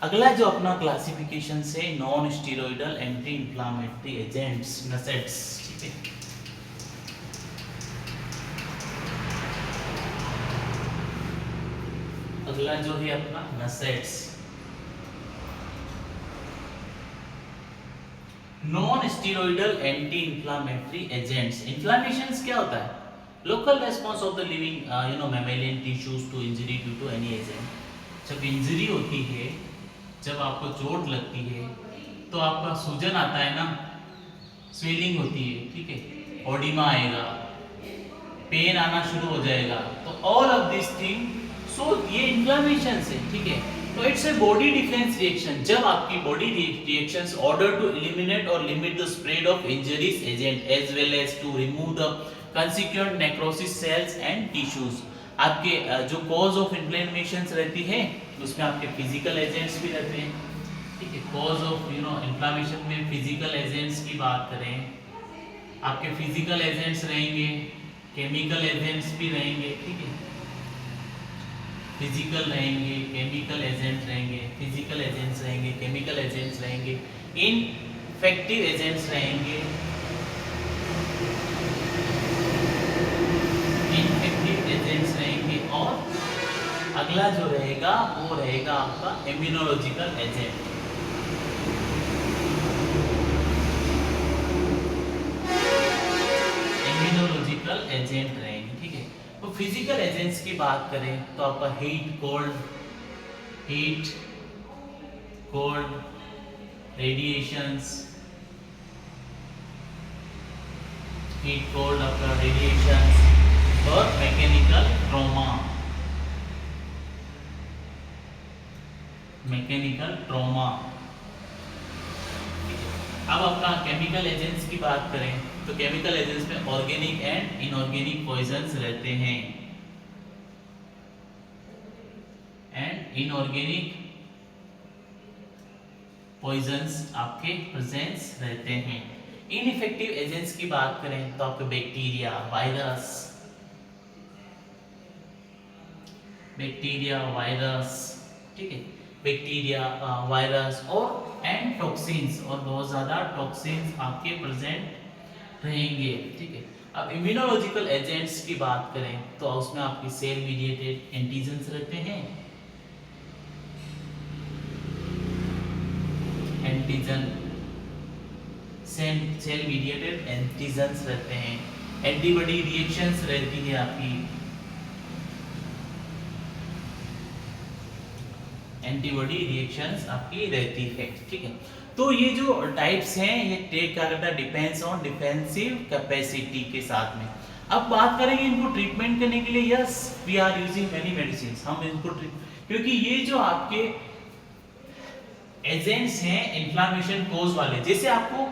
अगला जो अपना क्लासिफिकेशन से non steroidal anti inflammatory agents NSAIDs, ठीक है। अगला जो है अपना NSAIDs, non steroidal anti inflammatory agents. Inflammation क्या होता है? Local response of the living mammalian tissues to injury due to any agent. जब इंजरी होती है, जब आपको चोट लगती है तो आपका सूजन आता है ना, स्वेलिंग होती है, ठीक है, ओडिमा आएगा, पेन आना शुरू हो जाएगा, तो all of this thing, so ये इन्फ्लेमेशन है, ठीक है। तो it's a body defence reaction, जब आपकी body reactions order to eliminate और limit the spread of injuries agent as well as to remove the consequent necrosis cells and tissues. आपके जो कॉज ऑफ इन्फ्लेमेशन रहती है उसमें आपके फिजिकल एजेंट्स भी रहते हैं, ठीक है। कॉज ऑफ इन्फ्लेमेशन में फिजिकल एजेंट्स की बात करें, आपके फिजिकल एजेंट्स रहेंगे, केमिकल एजेंट्स भी रहेंगे, ठीक है। फिजिकल रहेंगे, केमिकल एजेंट्स रहेंगे, फिजिकल एजेंट्स रहेंगे, केमिकल एजेंट्स रहेंगे, इनफेक्टिव एजेंट्स रहेंगे, इनफेक्टिव एजेंट्स रहेंगे, और अगला जो रहेगा वो रहेगा आपका इम्यूनोलॉजिकल एजेंट। इम्यूनोलॉजिकल एजेंट रहेंगे, ठीक है। तो फिजिकल एजेंट्स की बात करें तो आपका heat cold radiations, heat cold आपका रेडिएशंस, और मैकेनिकल ट्रॉमा, मैकेनिकल ट्रॉमा। अब अपना केमिकल एजेंट्स की बात करें तो केमिकल एजेंट्स में ऑर्गेनिक एंड इनऑर्गेनिक पॉइजन्स रहते हैं, एंड इनऑर्गेनिक पॉइजन्स आपके प्रेजेंस रहते हैं। इनइफेक्टिव एजेंट्स की बात करें तो आपके बैक्टीरिया, वायरस, ठीक है, बैक्टीरिया, वायरस और एंड टॉक्सिन्स, और बहुत ज़्यादा टॉक्सिन्स आपके प्रेजेंट रहेंगे, ठीक है। अब इम्यूनोलॉजिकल एजेंट्स की बात करें तो उसमें आपकी सेल मीडिएटेड एंटीजन्स रहते हैं, एंटीजन, सेल मीडिएटेड एंटीजन्स रहते हैं, एंटीबॉडी रिएक्शंस रहती है आपकी, एंटीबॉडी रिएक्शंस आपकी रहती है, ठीक है। तो ये जो टाइप्स हैं ये टेक क्या करता है, डिपेंड्स ऑन डिफेंसिव कैपेसिटी के साथ में। अब बात करेंगे इनको ट्रीटमेंट करने के लिए, yes we are using many medicine, हम इनको क्योंकि ये जो आपके एजेंट्स हैं इन्फ्लामेशन कोज वाले, जैसे आपको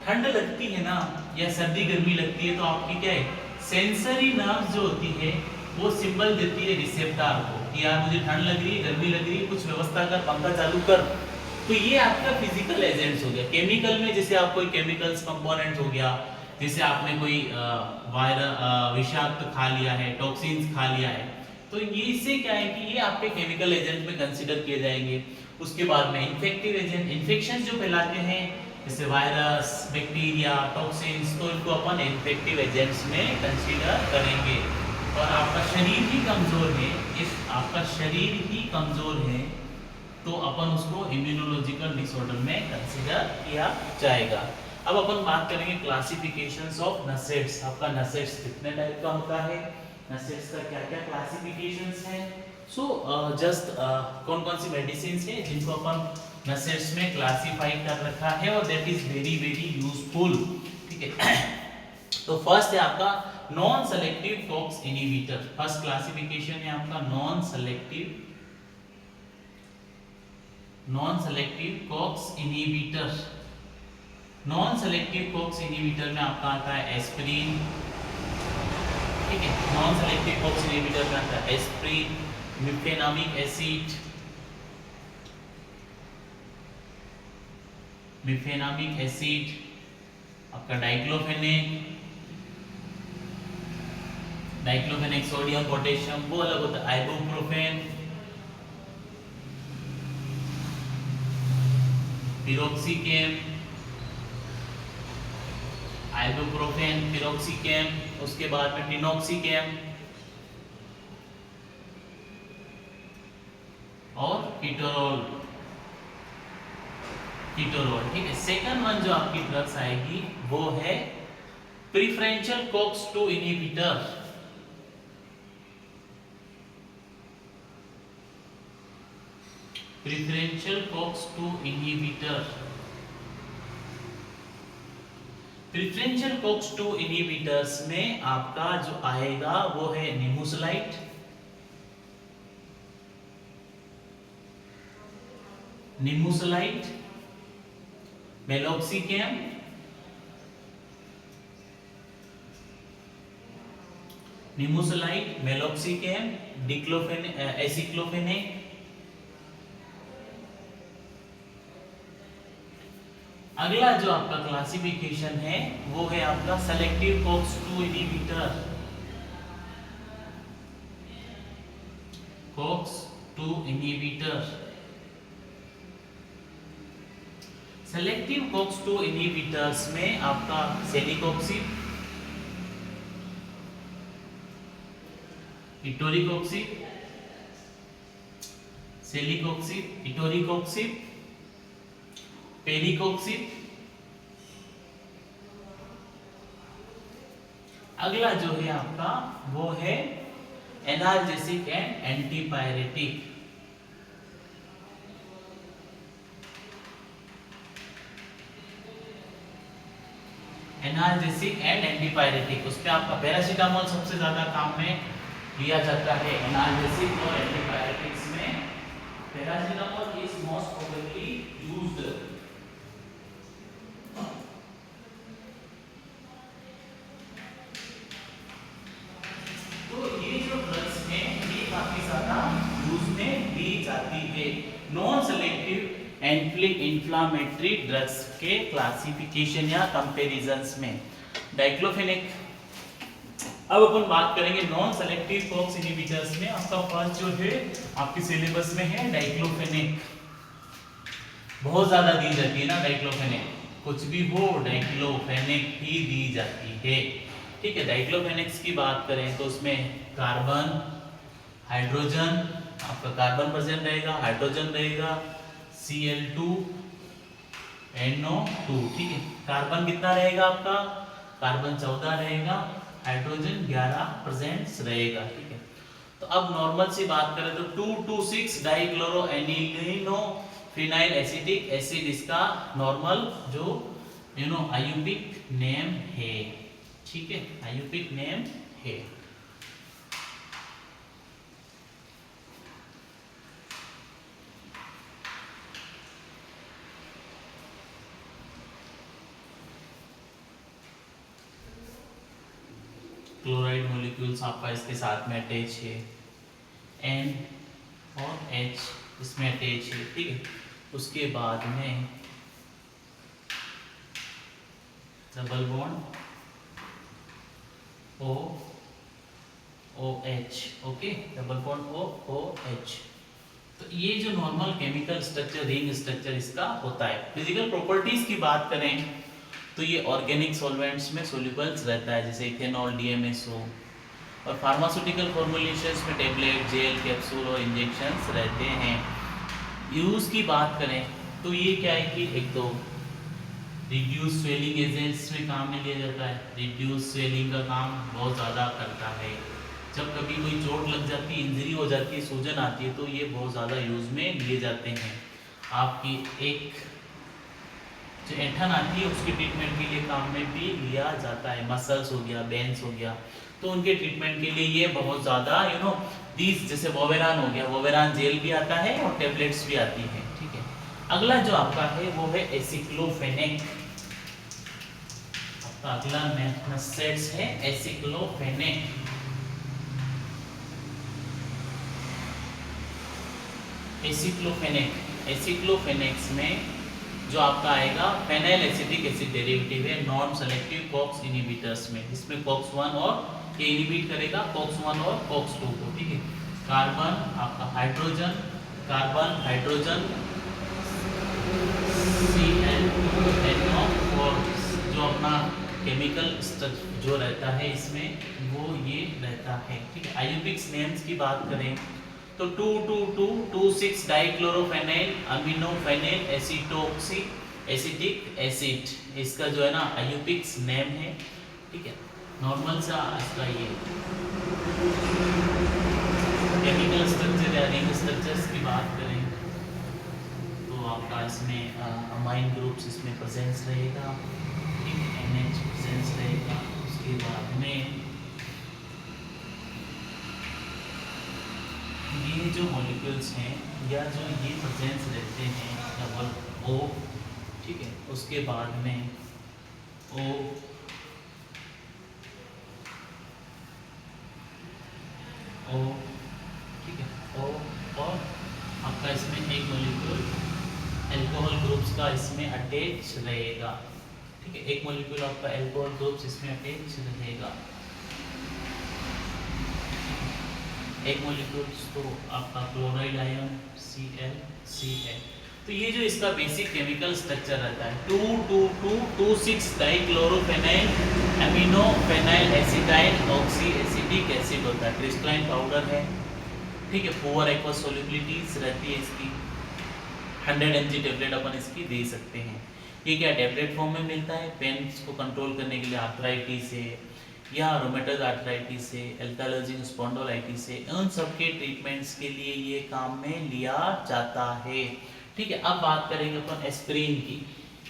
ठंड लगती है ना या सर्दी गर्मी लगती है तो आपकी क्या है, सेंसरी नर्व्स जो होती है वो सिंबल देती है रिसेप्टर को कि यार मुझे ठंड लग रही है, गर्मी लग रही है, कुछ व्यवस्था कर, पंखा चालू कर। तो ये आपका फिजिकल एजेंट्स हो गया। केमिकल में जैसे आप कोई केमिकल्स कंपोनेंट हो गया, जैसे आपने कोई विषाक्त खा लिया है, टॉक्सिन्स खा लिया है, तो ये इससे क्या है कि ये आपके केमिकल एजेंट में कंसीडर किए जाएंगे। उसके बाद में इन्फेक्टिव एजेंट, इन्फेक्शन जो फैलाते हैं जैसे वायरस, बैक्टीरिया, टॉक्सिन्स, तो इनको अपन इन्फेक्टिव एजेंट्स में कंसीडर करेंगे। और आपका शरीर ही कमजोर है, इस आपका शरीर ही कमजोर है तो अपन उसको इम्यूनोलॉजिकल डिसऑर्डर में कंसीडर किया जाएगा। अब अपन बात करेंगे क्लासिफिकेशंस ऑफ नसेट्स। आपका नसेट्स कितने टाइप का होता है, नसेट्स का क्या क्या क्लासिफिकेशंस हैं, सो जस्ट कौन कौन सी मेडिसिन है जिनको अपन नसेट्स में क्लासिफाई कर रखा है, और that is very very useful, ठीक है। तो फर्स्ट है आपका non selective COX inhibitor. First classification है आपका non selective COX inhibitor. Non selective COX inhibitor में आपका आता है एस्पिरिन, ठीक है। नॉन सेलेक्टिव कॉक्स इनहिबिटर में आता है एस्पिरिन, मिफेनामिक एसिड, आपका डाइक्लोफेनेक सोडियम पोटेशियम, वो अलग होता है। आइबुप्रोफेन, पिरोक्सिकेम, आइबुप्रोफेन, पिरोक्सिकेम, उसके बाद में टिनोक्सिकेम और कीटोरोल, कीटोरोल, ठीक है। सेकंड वन जो आपकी ड्रग्स आएगी वो है preferential COX-2 inhibitor, preferential COX-2 inhibitor. Preferential COX-2 inhibitors में आपका जो आएगा वो है निमुसलाइट, निमुसलाइट, मेलोक्सिकेम, निमुसलाइट, मेलोक्सिकेम, डिक्लोफेन, एसिक्लोफेनेक। अगला जो आपका क्लासिफिकेशन है वो है आपका selective COX-2 inhibitor, COX-2 inhibitor. Selective COX-2 inhibitors में आपका सेलिकॉक्सिब, इटोरिकॉक्सिब, सेलिकॉक्सिब, इटोरिकॉक्सिब, पेरिकॉक्सिब। अगला जो है आपका वो है analgesic and antipyretic. Analgesic and antipyretic, उस पे आपका पैरासीटामोल सबसे ज्यादा काम में लिया जाता है। एनाल्जेसिक और एंटीपायरेटिक्स में paracetamol is most probably used. तो ये जो ड्रग्स हैं ये काफी ज्यादा यूज में ली जाती है। Non selective anti inflammatory drugs के क्लासिफिकेशन या कंपैरिजंस में डाइक्लोफेनेक। अब अपन बात करेंगे नॉन सेलेक्टिव COX इनहिबिटर्स में। आपका फर्स्ट जो है आपके सिलेबस में है डाइक्लोफेनेक। बहुत ज्यादा दी जाती है ना डाइक्लोफेनेक, कुछ भी हो डाइक्लोफेनेक ही दी जाती है, ठीक है। डाइक्लोफेनेक्स की बात करें तो उसमें कार्बन, हाइड्रोजन, आपका कार्बन प्रेजेंट रहेगा, हाइड्रोजन रहेगा, Cl2 NO2, ठीक है। कार्बन कितना रहेगा आपका, कार्बन 14 रहेगा, हाइड्रोजन 11 प्रेजेंट रहेगा, ठीक है। तो अब नॉर्मल सी बात करें तो 2,2,6 डाइक्लोरो एनिलीनो फिनाइल एसिटिक एसिड इसका नॉर्मल जो आयुपिक नेम है, ठीक है, आयुपिक नेम है। क्लोराइड मॉलिक्यूल्स आपका इसके साथ में अटैच है, N और H इसमें अटैच है, ठीक है। उसके बाद में double bond O OH, okay, double bond O OH। तो ये जो normal chemical structure, ring structure इसका होता है। फिजिकल प्रॉपर्टीज की बात करें तो ये ऑर्गेनिक सॉल्वेंट्स में सोल्यूबल्स रहता है, जैसे इथेनॉल, DMSO, और फार्मास्यूटिकल फॉर्मुलेशंस में टेबलेट, जेल, कैप्सूल और इंजेक्शंस रहते हैं। यूज की बात करें तो ये क्या है कि एक तो रिड्यूस स्वेलिंग एजेंट्स में काम में लिया जाता है। रिड्यूस स्वेलिंग का काम बहुत ज़्यादा करता है। जब कभी कोई चोट लग जाती है, इंजरी हो जाती है, सूजन आती है, तो ये बहुत ज़्यादा यूज में लिए जाते हैं। आपकी एक जो ऐंठन आती है उसके ट्रीटमेंट के लिए काम में भी लिया जाता है। मसल्स हो गया, बेन्स हो गया, तो उनके ट्रीटमेंट के लिए ये बहुत ज़्यादा दीज, जैसे वोवेरान हो गया, वोवेरान जेल भी आता है और टेबलेट्स भी आती है, ठीक है। अगला जो आपका है वो है एसिक्लोफेनेक। आपका अगला मेथसेट्स है एसिक्लोफेनेक। एसिक्लोफेनेक्स में जो आपका आएगा फेनाइल एसिटिक एसिड डेरिवेटिव है नॉन सेलेक्टिव COX इनहिबिटर्स में, जिसमें COX-1 और ये इनहिबिट करेगा COX-1 और COX-2 को, ठीक है। कार्बन, आपका हाइड्रोजन, कार्बन, हाइड्रोजन, CN2NO4 जो अपना केमिकल जो रहता है इसमें वो ये रहता है, ठीक है। आयुपिक्स नेम्स की बात करें तो 2,2,2,2,6 डाइक्लोरोफेनाइल अमीनोफेनाइल एसीटोक्सी एसिटिक एसिड, इसका जो है ना आयुपिक्स नेम है, ठीक है। नॉर्मल सा इसका ये केमिकल स्ट्रक्चर या रिंग स्ट्रक्चर्स की बात करें तो आपका इसमें अमाइन ग्रुप्स इसमें प्रेजेंस रहेगा, ठीक है, NH प्रेजेंस रहेगा। उसके बाद में ये जो मॉलिक्यूल्स हैं या जो ये प्रेजेंस रहते हैं डबल O, ठीक है, उसके बाद में O O, ठीक है, O और आपका इसमें एक मॉलिक्यूल अल्कोहल ग्रुप्स का इसमें अटैच रहेगा, ठीक है, एक मॉलिक्यूल आपका अल्कोहल ग्रुप्स इसमें अटैच रहेगा, एक मॉलिक्यूल तो आपका क्लोराइड आयन ClCl। तो ये जो इसका बेसिक केमिकल स्ट्रक्चर रहता है 2,2,2,2,6 डाइक्लोरोफेनाइल अमीनोफेनाइल एसिटाइल ऑक्सी एसिटिक एसिड होता है, क्रिस्टलाइन पाउडर है, ठीक है। पुअर एक्वस सॉल्युबिलिटीज रहती है इसकी, 100 mg टेबलेट अपन इसकी दे सकते हैं। ये क्या टेबलेट फॉर्म में मिलता है, पेन्स को कंट्रोल करने के लिए आर्थराइटिस है या रोमेटॉइड आर्थराइटिस है, एल्कालर्जिक स्पॉन्डिलोलाइटिस है, उन सब के ट्रीटमेंट्स के लिए ये काम में लिया जाता है, ठीक है। अब बात करेंगे अपन एस्पिरिन की,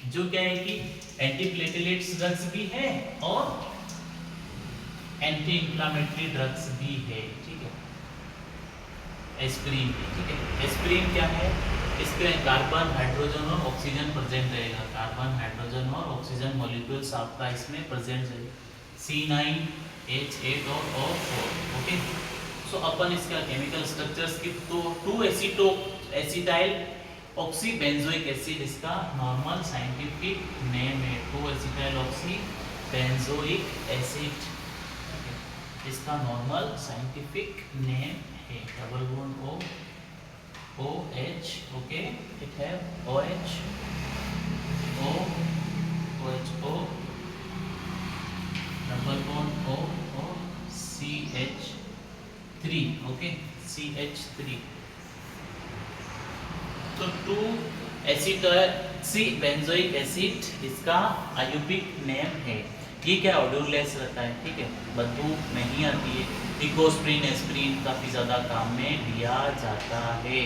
जो क्या है कि एंटीप्लेटलेट्स ड्रग्स भी है और एंटी इंफ्लेमेटरी ड्रग्स भी है, ठीक है, एस्पिरिन, ठीक है। एस्पिरिन क्या है, इसमें कार्बन हाइड्रोजन और ऑक्सीजन प्रेजेंट रहेगा, कार्बन हाइड्रोजन और ऑक्सीजन मॉलिक्यूल्स आपका इसमें प्रेजेंट रहेगा, C9H8 और O4, ओके। सो अपन इसका केमिकल स्ट्रक्चर्स की तो 2 एसिटाइल ऑक्सी बेंजोइक एसिड इसका नॉर्मल साइंटिफिक नेम है, 2 एसिटाइल ऑक्सी बेंजोइक एसिड, इसका नॉर्मल साइंटिफिक नेम है, double bond OH, okay, it have OH OHO double bond O CH3, okay, CH3। तो 2 एसिटॉक्सी benzoic acid इसका IUPAC name है। ये क्या ऑडोरलेस रहता है, ठीक है, बदबू नहीं आती है, इकोस्प्रिन एस्पिरिन काफ़ी ज़्यादा काम में लिया जाता है।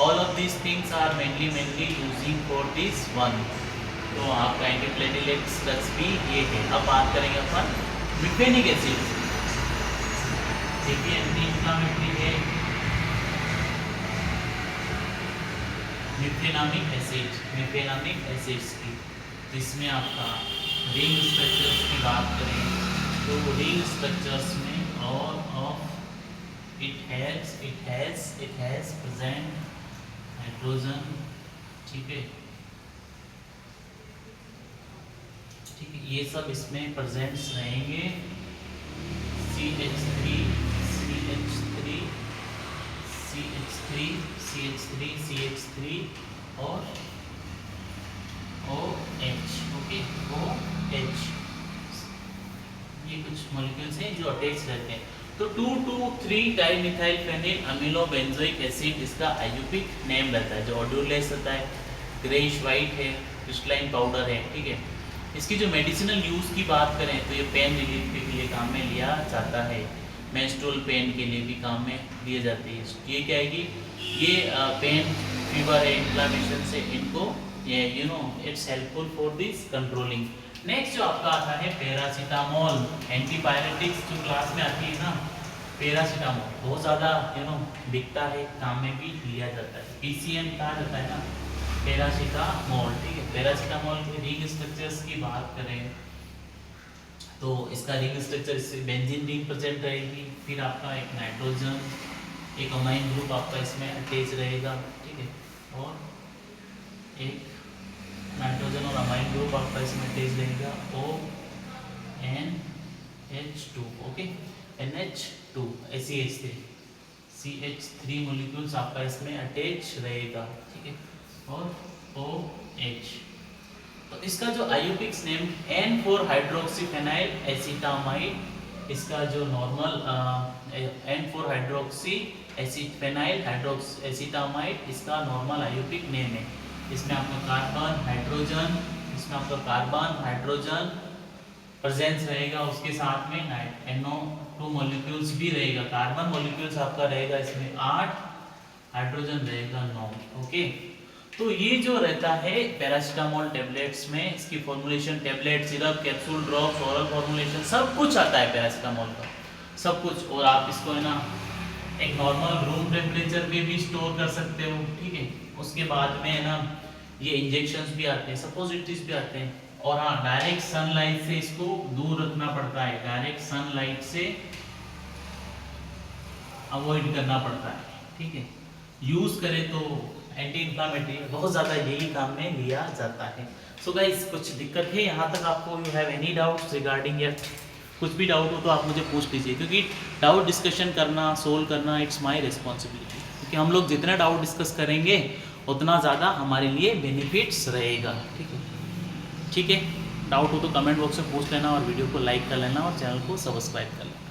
All of this things are mainly using for this one. तो आपका एंटीप्लेटलेट्स ड्रग्स भी ये है। अब बात करेंगे अपन मिफेनिक एसिड, देखिए एंटी इंफ्लेमेटरी है, मिफेनामिक एसिड्स की, जिसमें आपका रिंग स्ट्रक्चर्स की बात करें तो रिंग स्ट्रक्चर्स में all of it has present hydrogen, ठीक है, ठीक है, ये सब इसमें प्रेजेंट्स रहेंगे, CH3 CH3 CH3 CH3 CH3 और OH, ओके, OH, ये कुछ मॉलिक्यूल्स हैं जो अटैच रहते हैं। तो 2,2,3 dimethyl phenyl amino benzoic acid इसका आयुपिक नेम रहता है, जो ऑडोरलेस रहता है, ग्रेइश वाइट है, क्रिस्टलाइन पाउडर है, ठीक है। इसकी जो मेडिसिनल यूज़ की बात करें तो ये पेन रिलीफ के लिए काम में लिया जाता है, मेंस्ट्रुअल पेन के लिए भी काम में लिए जाती है। ये क्या है कि ये पेन फीवर है, इन्फ्लेमेशन से इनको ये it's helpful for this controlling. Next जो आपका आता है पैरासीटामोल, एंटीबायोटिक्स जो क्लास में आती है ना, पैरासीटामोल बहुत ज़्यादा बिकता है, काम में भी लिया जाता है, PCM कहा जाता है ना, पैरासीटामोल, ठीक है। पैरासीटामोल के रिंग स्ट्रक्चर्स की बात करें तो इसका रिंग स्ट्रक्चर इससे बेंजीन रिंग प्रेजेंट रहेगी, फिर आपका एक नाइट्रोजन, एक अमाइन ग्रुप आपका इसमें अटैच रहेगा, ठीक है, और एक नाइट्रोजन और अमाइन ग्रुप आपका इसमें अटैच रहेगा, ONH2, okay, NH2 CH3 CH3 molecules आपका इसमें अटैच रहेगा, ठीक है, और OH। तो इसका जो आईयूपीएक्स नेम N फॉर हाइड्रोक्सीफेनाइल एसिटामाइड, इसका जो normal N for hydroxy phenyl acetamide, इसका नॉर्मल आईयूपीएक नेम है। इसमें आपका कार्बन हाइड्रोजन, इसमें आपका कार्बन हाइड्रोजन प्रेजेंस रहेगा, उसके साथ में NO2 मॉलिक्यूल्स भी रहेगा। कार्बन मॉलिक्यूल्स आपका रहेगा इसमें 8, हाइड्रोजन रहेगा 9। ओके, तो ये जो रहता है पैरासीटामोल टेबलेट्स में, इसकी formulation tablet, syrup, capsule, drops, oral formulation सब कुछ आता है पैरासीटामोल का, सब कुछ। और आप इसको है ना एक नॉर्मल रूम टेम्परेचर पे भी स्टोर कर सकते हो, ठीक है। उसके बाद में है ना ये इंजेक्शंस भी आते हैं, सपोजिटरीज भी आते हैं। और हाँ, डायरेक्ट सनलाइट से इसको दूर रखना पड़ता है, डायरेक्ट सनलाइट से अवॉइड करना पड़ता है, ठीक है। यूज करें तो एंटी इंफ्लेमेटरी बहुत ज़्यादा यही काम में लिया जाता है। सो गाइस, कुछ दिक्कत है यहाँ तक आपको? You have any doubts regarding, या कुछ भी डाउट हो तो आप मुझे पूछ लीजिए, क्योंकि डाउट डिस्कशन करना, सोल्व करना, इट्स माय रिस्पॉन्सिबिलिटी। क्योंकि हम लोग जितना डाउट डिस्कस करेंगे उतना ज़्यादा हमारे लिए बेनिफिट्स रहेगा, ठीक है। ठीक है, डाउट हो तो कमेंट बॉक्स में पूछ लेना, और वीडियो को लाइक कर लेना, और चैनल को सब्सक्राइब कर लेना।